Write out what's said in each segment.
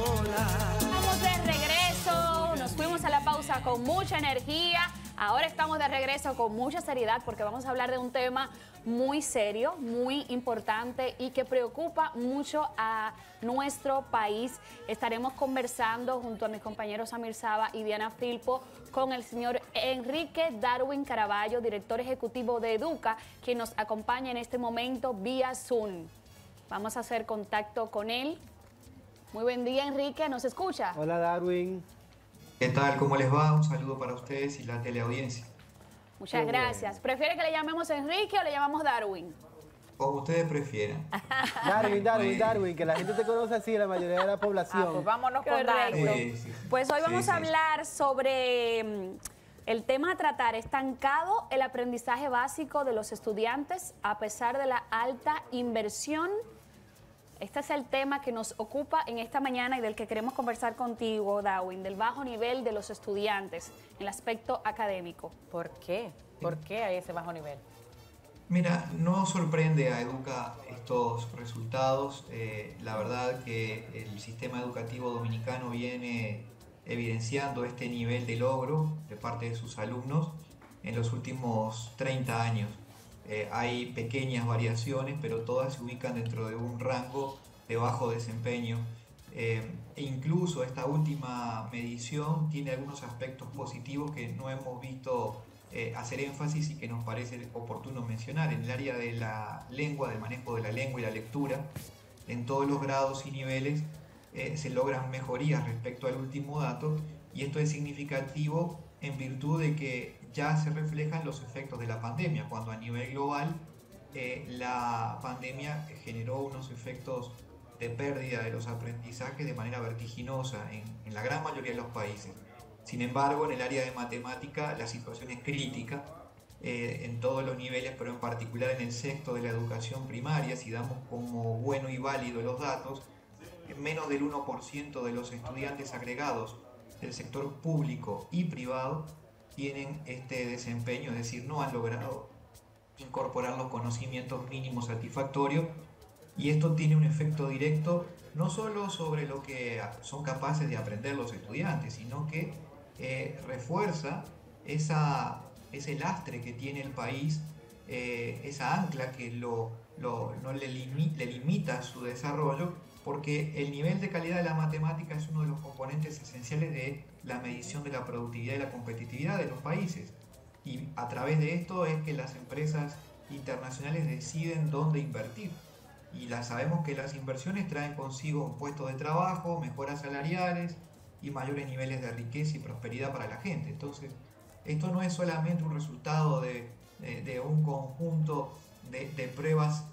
sola. Estamos de regreso, nos fuimos a la pausa con mucha energía. Ahora estamos de regreso con mucha seriedad porque vamos a hablar de un tema muy serio, muy importante y que preocupa mucho a nuestro país. Estaremos conversando junto a mis compañeros Amir Saba y Diana Filpo con el señor Enrique Darwin Caraballo, director ejecutivo de Educa, quien nos acompaña en este momento vía Zoom. Vamos a hacer contacto con él. Muy buen día, Enrique, ¿nos escucha? Hola, Darwin. ¿Qué tal? ¿Cómo les va? Un saludo para ustedes y la teleaudiencia. Muchas gracias. ¿Prefiere que le llamemos Enrique o le llamamos Darwin? Como ustedes prefieran. Darwin, que la gente te conoce así, la mayoría de la población. Pues vámonos con Correcto. Darwin. Sí. Pues hoy vamos Sí. a hablar sobre el tema a tratar, estancado el aprendizaje básico de los estudiantes a pesar de la alta inversión. Este es el tema que nos ocupa en esta mañana y del que queremos conversar contigo, Darwin, del bajo nivel de los estudiantes en el aspecto académico. ¿Por qué? ¿Por qué hay ese bajo nivel? Mira, no sorprende a Educa estos resultados. La verdad que el sistema educativo dominicano viene evidenciando este nivel de logro de parte de sus alumnos en los últimos 30 años. Hay pequeñas variaciones, pero todas se ubican dentro de un rango de bajo desempeño. E incluso esta última medición tiene algunos aspectos positivos que no hemos visto hacer énfasis y que nos parece oportuno mencionar. En el área de la lengua, del manejo de la lengua y la lectura, en todos los grados y niveles se logran mejorías respecto al último dato, y esto es significativo en virtud de que ya se reflejan los efectos de la pandemia, cuando a nivel global la pandemia generó unos efectos de pérdida de los aprendizajes de manera vertiginosa en la gran mayoría de los países. Sin embargo, en el área de matemática la situación es crítica en todos los niveles, pero en particular en el sexto de la educación primaria. Si damos como bueno y válido los datos, menos del 1% de los estudiantes agregados del sector público y privado tienen este desempeño, es decir, no han logrado incorporar los conocimientos mínimos satisfactorios, y esto tiene un efecto directo no solo sobre lo que son capaces de aprender los estudiantes, sino que refuerza ese lastre que tiene el país, esa ancla que no le limita su desarrollo, porque el nivel de calidad de la matemática es uno de los componentes esenciales de la medición de la productividad y la competitividad de los países. Y a través de esto es que las empresas internacionales deciden dónde invertir. Y sabemos que las inversiones traen consigo puestos de trabajo, mejoras salariales y mayores niveles de riqueza y prosperidad para la gente. Entonces, esto no es solamente un resultado de un conjunto de pruebas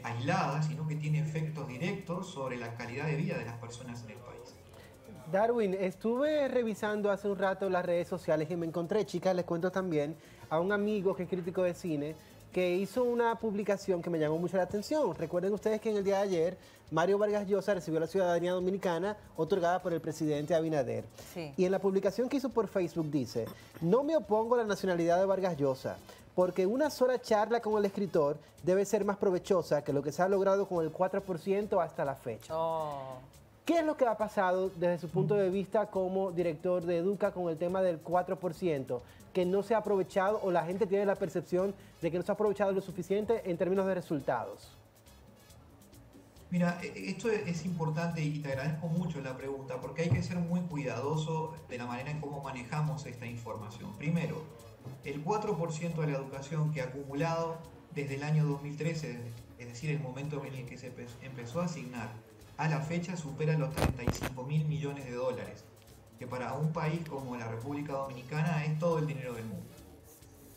aisladas, sino que tiene efectos directos sobre la calidad de vida de las personas en el país. Darwin, estuve revisando hace un rato las redes sociales y me encontré, chicas, les cuento también, a un amigo que es crítico de cine, que hizo una publicación que me llamó mucho la atención. Recuerden ustedes que en el día de ayer Mario Vargas Llosa recibió la ciudadanía dominicana otorgada por el presidente Abinader. Sí. Y en la publicación que hizo por Facebook dice: no me opongo a la nacionalidad de Vargas Llosa, porque una sola charla con el escritor debe ser más provechosa que lo que se ha logrado con el 4% hasta la fecha. Oh. ¿Qué es lo que ha pasado desde su punto de vista como director de Educa con el tema del 4%? Que no se ha aprovechado, o la gente tiene la percepción de que no se ha aprovechado lo suficiente en términos de resultados. Mira, esto es importante y te agradezco mucho la pregunta, porque hay que ser muy cuidadoso de la manera en cómo manejamos esta información. Primero, el 4% de la educación que ha acumulado desde el año 2013, es decir, el momento en el que se empezó a asignar, a la fecha supera los 35.000 millones de dólares, que para un país como la República Dominicana es todo el dinero del mundo.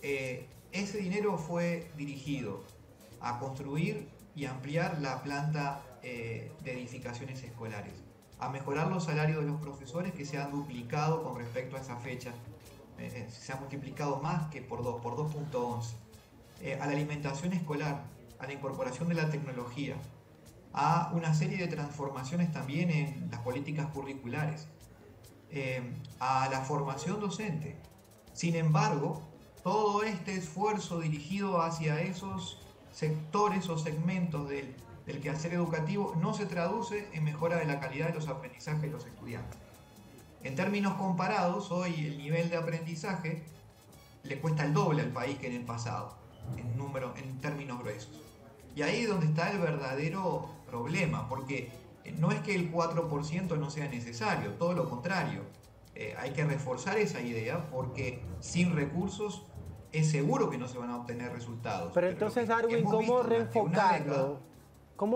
Ese dinero fue dirigido a construir y ampliar la planta de edificaciones escolares, a mejorar los salarios de los profesores, que se han duplicado con respecto a esa fecha, se ha multiplicado más que por 2.11, a la alimentación escolar, a la incorporación de la tecnología, a una serie de transformaciones también en las políticas curriculares, a la formación docente. Sin embargo, todo este esfuerzo dirigido hacia esos sectores o segmentos del del quehacer educativo no se traduce en mejora de la calidad de los aprendizajes de los estudiantes. En términos comparados, hoy el nivel de aprendizaje le cuesta el doble al país que en el pasado, en términos gruesos. Y ahí es donde está el verdadero problema, porque no es que el 4% no sea necesario, todo lo contrario. Hay que reforzar esa idea porque sin recursos es seguro que no se van a obtener resultados. Pero entonces, Darwin, ¿cómo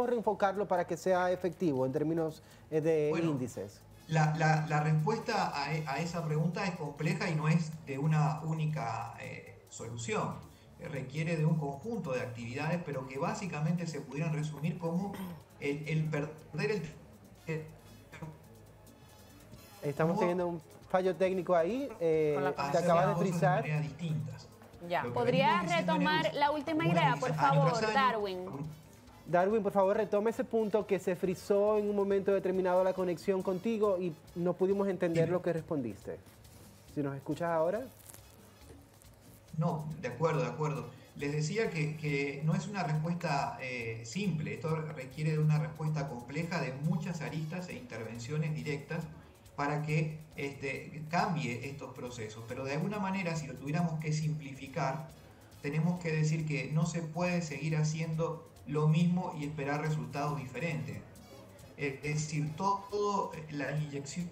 reenfocarlo para que sea efectivo en términos de índices? La respuesta a esa pregunta es compleja y no es de una única solución. Requiere de un conjunto de actividades, pero que básicamente se pudieran resumir como el perder el... Estamos teniendo un fallo técnico ahí, te acabas de frizar. De maneras distintas. Ya. ¿Podría retomar la última idea, por favor, Darwin? Darwin, por favor, retome ese punto que se frizó en un momento determinado la conexión contigo y no pudimos entender lo que respondiste. Si nos escuchas ahora. No, de acuerdo. Les decía que no es una respuesta simple, esto requiere de una respuesta compleja de muchas aristas e intervenciones directas para que cambie estos procesos. Pero de alguna manera, si lo tuviéramos que simplificar, tenemos que decir que no se puede seguir haciendo lo mismo y esperar resultados diferentes. Es decir, toda la inyección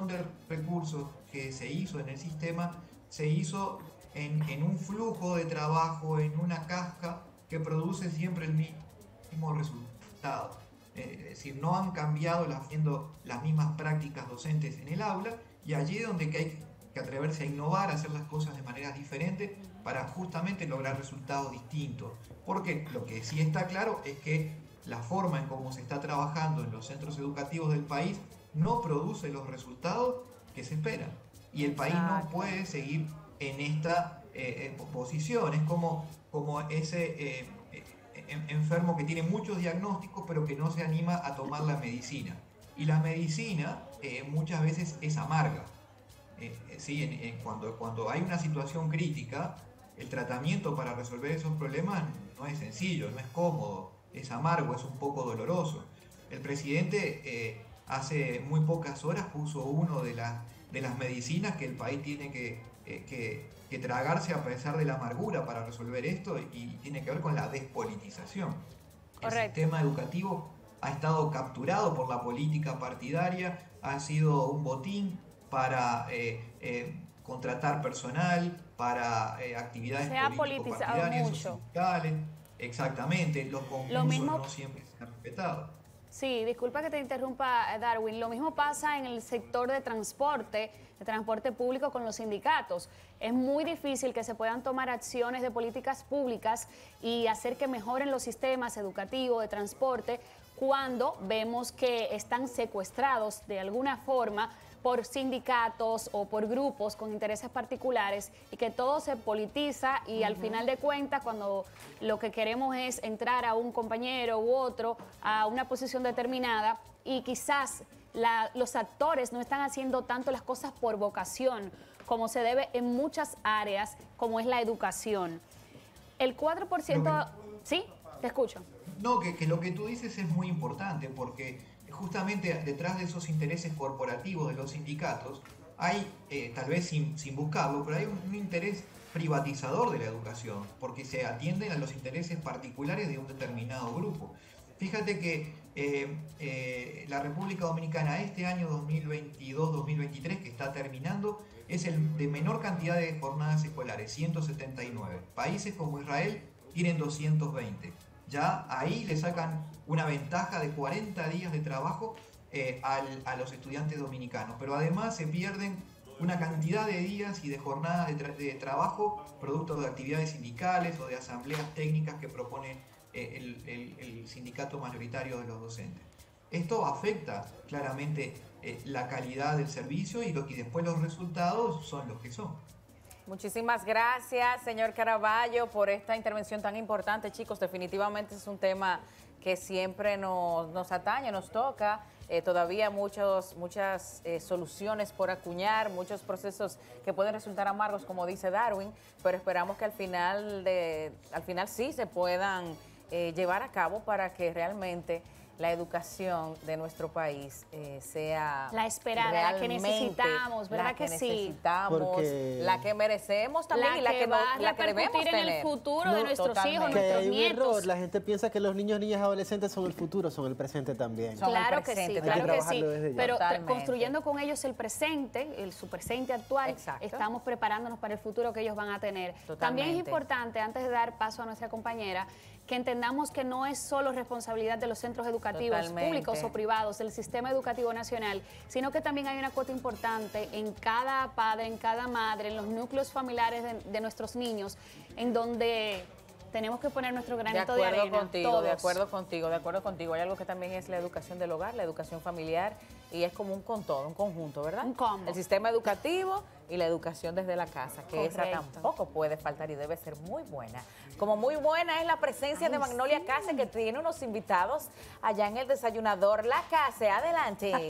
de recursos que se hizo en el sistema se hizo en un flujo de trabajo, en una casca que produce siempre el mismo resultado. Es decir, no han cambiado haciendo las mismas prácticas docentes en el aula, y allí es donde hay que atreverse a innovar, a hacer las cosas de maneras diferentes para justamente lograr resultados distintos. Porque lo que sí está claro es que la forma en cómo se está trabajando en los centros educativos del país no produce los resultados que se esperan. Y el país no puede seguir en esta posición. Es como ese enfermo que tiene muchos diagnósticos pero que no se anima a tomar la medicina. Y la medicina muchas veces es amarga. Cuando hay una situación crítica, el tratamiento para resolver esos problemas no es sencillo, no es cómodo, es amargo, es un poco doloroso. El presidente hace muy pocas horas puso uno de las medicinas que el país tiene que tragarse a pesar de la amargura para resolver esto, y tiene que ver con la despolitización. Correcto. El sistema educativo ha estado capturado por la política partidaria, ha sido un botín para contratar personal, para actividades político-partidarias o sindicales. Exactamente, los concursos no siempre se han respetado. Sí, disculpa que te interrumpa, Darwin. Lo mismo pasa en el sector de transporte público con los sindicatos. Es muy difícil que se puedan tomar acciones de políticas públicas y hacer que mejoren los sistemas educativos de transporte cuando vemos que están secuestrados de alguna forma por sindicatos o por grupos con intereses particulares, y que todo se politiza y al final de cuentas, cuando lo que queremos es entrar a un compañero u otro a una posición determinada, y quizás los actores no están haciendo tanto las cosas por vocación como se debe en muchas áreas, como es la educación. El 4%... ¿Sí? Te escucho. No, que lo que tú dices es muy importante, porque justamente detrás de esos intereses corporativos de los sindicatos hay, tal vez sin buscarlo, pero hay un interés privatizador de la educación, porque se atienden a los intereses particulares de un determinado grupo. Fíjate que la República Dominicana este año 2022-2023, que está terminando, es el de menor cantidad de jornadas escolares, 179. Países como Israel tienen 220. Ya ahí le sacan una ventaja de 40 días de trabajo a los estudiantes dominicanos, pero además se pierden una cantidad de días y de jornadas de trabajo producto de actividades sindicales o de asambleas técnicas que propone el sindicato mayoritario de los docentes. Esto afecta claramente la calidad del servicio, y después los resultados son los que son. Muchísimas gracias, señor Caraballo, por esta intervención tan importante. Chicos, definitivamente es un tema que siempre nos atañe, nos toca. Todavía muchas soluciones por acuñar, muchos procesos que pueden resultar amargos, como dice Darwin, pero esperamos que al final sí se puedan llevar a cabo para que realmente la educación de nuestro país sea la esperada, la que necesitamos, ¿verdad la que sí? necesitamos, Porque la que merecemos también y la que, va a la que debemos repercutir en tener. el futuro de nuestros totalmente. hijos, Que nuestros hay un nietos. error, la gente piensa que los niños, niñas, adolescentes son el futuro, son el presente también. Son el Claro que presente, sí, hay que claro que sí. trabajarlo desde ya. Pero Totalmente. construyendo con ellos el presente, su presente actual, Exacto. estamos preparándonos para el futuro que ellos van a tener. Totalmente. También es importante, antes de dar paso a nuestra compañera, que entendamos que no es solo responsabilidad de los centros educativos Totalmente. públicos o privados, del sistema educativo nacional, sino que también hay una cuota importante en cada padre, en cada madre, en los núcleos familiares de nuestros niños, en donde tenemos que poner nuestro granito de arena. Contigo, todos. de acuerdo contigo, de acuerdo contigo. Hay algo que también es la educación del hogar, la educación familiar, y es como un con todo, un conjunto, ¿verdad? Un combo. El sistema educativo y la educación desde la casa, que esa Correcto. tampoco puede faltar y debe ser muy buena. Como muy buena es la presencia de Magnolia Case, que tiene unos invitados allá en el desayunador La Case. Adelante.